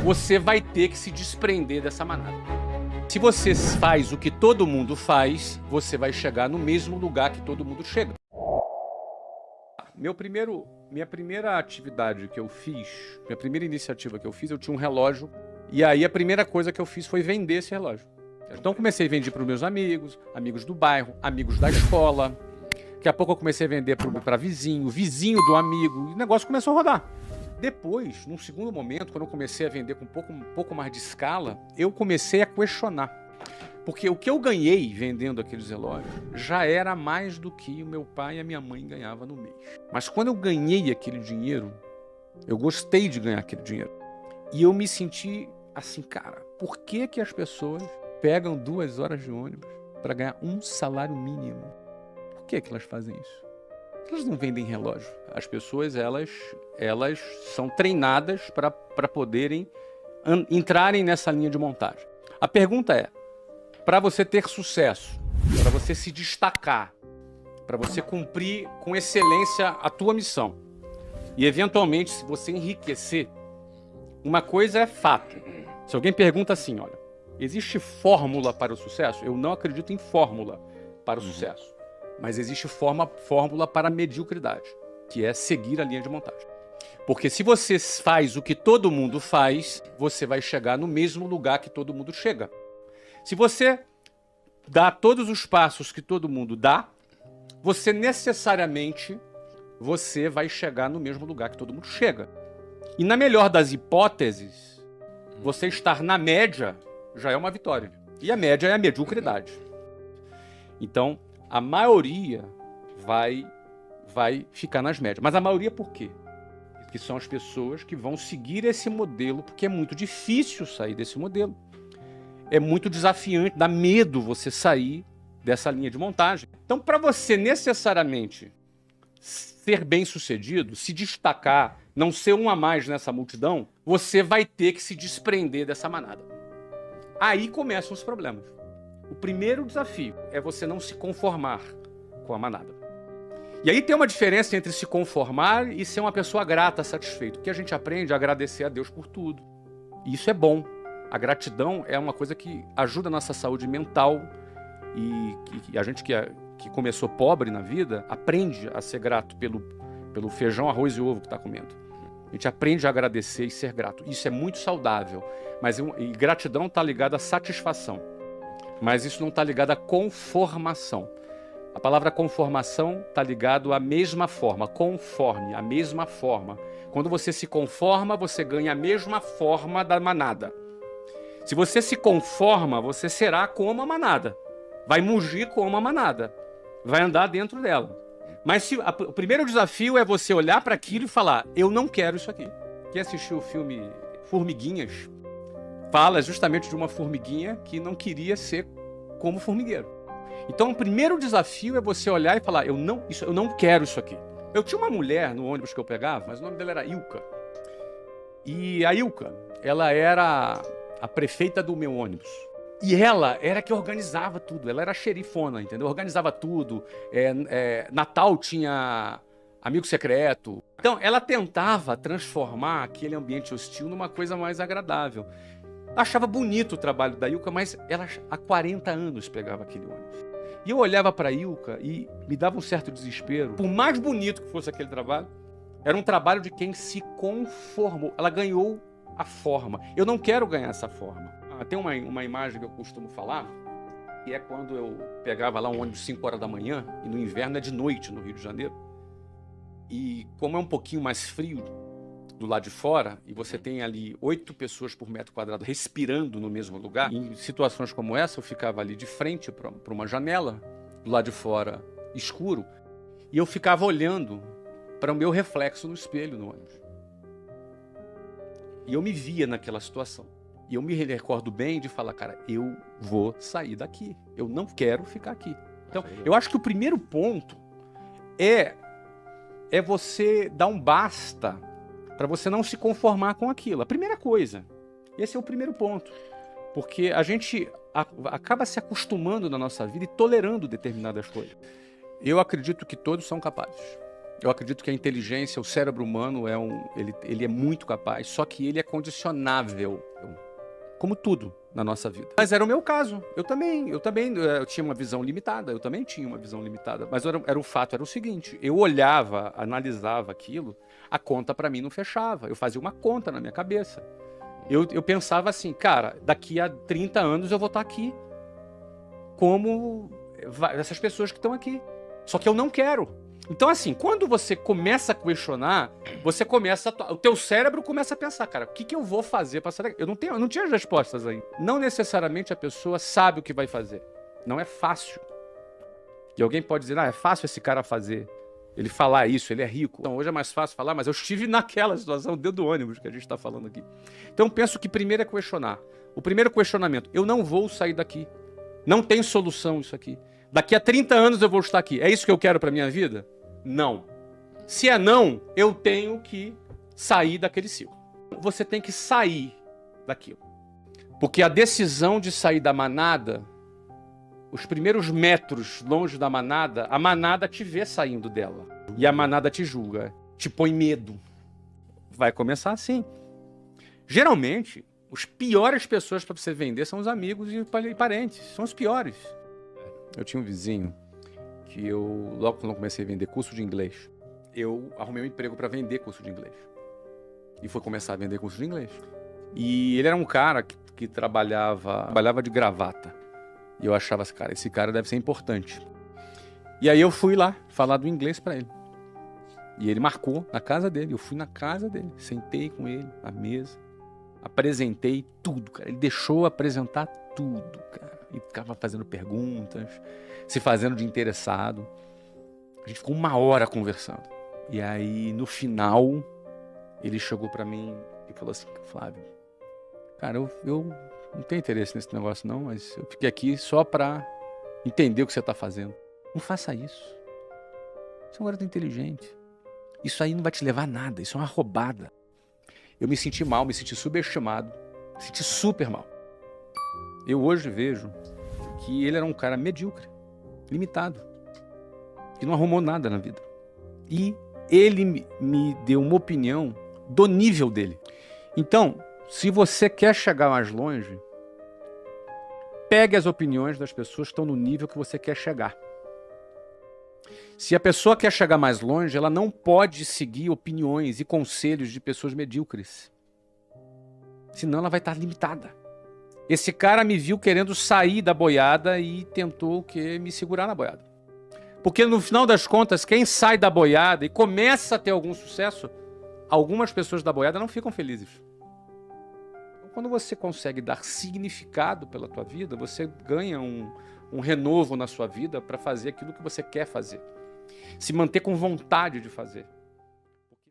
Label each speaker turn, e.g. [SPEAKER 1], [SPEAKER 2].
[SPEAKER 1] você vai ter que se desprender dessa manada. Se você faz o que todo mundo faz, você vai chegar no mesmo lugar que todo mundo chega. Minha primeira atividade que eu fiz, minha primeira iniciativa que eu fiz, eu tinha um relógio. E aí a primeira coisa que eu fiz foi vender esse relógio. Então comecei a vender para os meus amigos, amigos do bairro, amigos da escola. Daqui a pouco eu comecei a vender para vizinho, vizinho do amigo. E o negócio começou a rodar. Depois, num segundo momento, quando eu comecei a vender com um pouco mais de escala, eu comecei a questionar. Porque o que eu ganhei vendendo aqueles relógios já era mais do que o meu pai e a minha mãe ganhavam no mês. Mas quando eu ganhei aquele dinheiro, eu gostei de ganhar aquele dinheiro. E eu me senti assim, cara, por que que as pessoas pegam 2 horas de ônibus para ganhar um salário mínimo? Por que que elas fazem isso? Elas não vendem relógio. As pessoas, elas são treinadas para poderem entrarem nessa linha de montagem. A pergunta é, para você ter sucesso, para você se destacar, para você cumprir com excelência a tua missão e, eventualmente, se você enriquecer, uma coisa é fato. Se alguém pergunta assim, olha, existe fórmula para o sucesso? Eu não acredito em fórmula para o sucesso. Mas existe fórmula para a mediocridade, que é seguir a linha de montagem. Porque se você faz o que todo mundo faz, você vai chegar no mesmo lugar que todo mundo chega. Se você dá todos os passos que todo mundo dá, você necessariamente vai chegar no mesmo lugar que todo mundo chega. E na melhor das hipóteses, você estar na média já é uma vitória. E a média é a mediocridade. Então, a maioria vai ficar nas médias. Mas a maioria por quê? Porque são as pessoas que vão seguir esse modelo, porque é muito difícil sair desse modelo. É muito desafiante, dá medo você sair dessa linha de montagem. Então, para você necessariamente ser bem-sucedido, se destacar, não ser um a mais nessa multidão, você vai ter que se desprender dessa manada. Aí começam os problemas. O primeiro desafio é você não se conformar com a manada. E aí tem uma diferença entre se conformar e ser uma pessoa grata, satisfeita. Porque a gente aprende a agradecer a Deus por tudo. E isso é bom. A gratidão é uma coisa que ajuda a nossa saúde mental. E a gente que começou pobre na vida, aprende a ser grato pelo feijão, arroz e ovo que está comendo. A gente aprende a agradecer e ser grato. Isso é muito saudável. E gratidão está ligada à satisfação. Mas isso não está ligado à conformação. A palavra conformação está ligado à mesma forma, conforme, a mesma forma. Quando você se conforma, você ganha a mesma forma da manada. Se você se conforma, você será como a manada. Vai mugir como a manada. Vai andar dentro dela. Mas o primeiro desafio é você olhar para aquilo e falar, eu não quero isso aqui. Quem assistiu o filme Formiguinhas fala justamente de uma formiguinha que não queria ser como formigueiro. Então o primeiro desafio é você olhar e falar, eu não quero isso aqui. Eu tinha uma mulher no ônibus que eu pegava, mas o nome dela era Ilka. E a Ilka, ela era a prefeita do meu ônibus. E ela era que organizava tudo, ela era a xerifona, entendeu? Organizava tudo, Natal tinha amigo secreto. Então ela tentava transformar aquele ambiente hostil numa coisa mais agradável. Achava bonito o trabalho da Ilka, mas ela há 40 anos pegava aquele ônibus. E eu olhava para a Ilka e me dava um certo desespero. Por mais bonito que fosse aquele trabalho, era um trabalho de quem se conformou. Ela ganhou a forma. Eu não quero ganhar essa forma. Tem uma imagem que eu costumo falar, que é quando eu pegava lá um ônibus 5 horas da manhã, e no inverno é de noite no Rio de Janeiro. E como é um pouquinho mais frio do lado de fora, e você tem ali 8 pessoas por metro quadrado respirando no mesmo lugar, em situações como essa, eu ficava ali de frente para uma janela, do lado de fora escuro, e eu ficava olhando para o meu reflexo no espelho no ônibus. E eu me via naquela situação. E eu me recordo bem de falar, cara, eu vou sair daqui. Eu não quero ficar aqui. Então, eu acho que o primeiro ponto é você dar um basta para você não se conformar com aquilo. A primeira coisa. Esse é o primeiro ponto. Porque a gente acaba se acostumando na nossa vida e tolerando determinadas coisas. Eu acredito que todos são capazes. Eu acredito que a inteligência, o cérebro humano, ele é muito capaz, só que ele é condicionável, como tudo na nossa vida. Mas era o meu caso. Eu tinha uma visão limitada, mas era o fato, era o seguinte, eu olhava, analisava aquilo, a conta para mim não fechava, eu fazia uma conta na minha cabeça. Eu pensava assim, cara, daqui a 30 anos eu vou estar aqui como essas pessoas que estão aqui. Só que eu não quero. Então, assim, quando você começa a questionar, o teu cérebro começa a pensar, cara, o que eu vou fazer para sair daqui? Eu não tinha as respostas ainda. Não necessariamente a pessoa sabe o que vai fazer. Não é fácil. E alguém pode dizer, é fácil esse cara fazer. Ele falar isso, ele é rico. Então, hoje é mais fácil falar, mas eu estive naquela situação dentro do ônibus que a gente está falando aqui. Então, penso que primeiro é questionar. O primeiro questionamento, eu não vou sair daqui. Não tem solução isso aqui. Daqui a 30 anos eu vou estar aqui. É isso que eu quero para minha vida? Não. Se é não, eu tenho que sair daquele ciclo. Você tem que sair daquilo. Porque a decisão de sair da manada, os primeiros metros longe da manada, a manada te vê saindo dela. E a manada te julga, te põe medo. Vai começar assim. Geralmente, as piores pessoas para você vender são os amigos e parentes. São os piores. Eu tinha um vizinho que logo quando eu comecei a vender curso de inglês, eu arrumei um emprego para vender curso de inglês. E fui começar a vender curso de inglês. E ele era um cara que trabalhava de gravata. E eu achava assim, cara, esse cara deve ser importante. E aí eu fui lá falar do inglês para ele. E ele marcou na casa dele. Eu fui na casa dele, sentei com ele na mesa, apresentei tudo, cara. Ele deixou apresentar tudo, cara. E ficava fazendo perguntas, se fazendo de interessado. A gente ficou 1 hora conversando. E aí, no final, ele chegou pra mim e falou assim, Flávio, cara, eu não tenho interesse nesse negócio não, mas eu fiquei aqui só pra entender o que você tá fazendo. Não faça isso. Você é um garoto inteligente. Isso aí não vai te levar a nada, isso é uma roubada. Eu me senti mal, me senti subestimado, me senti super mal. Eu hoje vejo que ele era um cara medíocre, limitado, que não arrumou nada na vida. E ele me deu uma opinião do nível dele. Então, se você quer chegar mais longe, pegue as opiniões das pessoas que estão no nível que você quer chegar. Se a pessoa quer chegar mais longe, ela não pode seguir opiniões e conselhos de pessoas medíocres. Senão ela vai estar limitada. Esse cara me viu querendo sair da boiada e tentou me segurar na boiada. Porque no final das contas, quem sai da boiada e começa a ter algum sucesso, algumas pessoas da boiada não ficam felizes. Quando você consegue dar significado pela tua vida, você ganha um renovo na sua vida para fazer aquilo que você quer fazer. Se manter com vontade de fazer.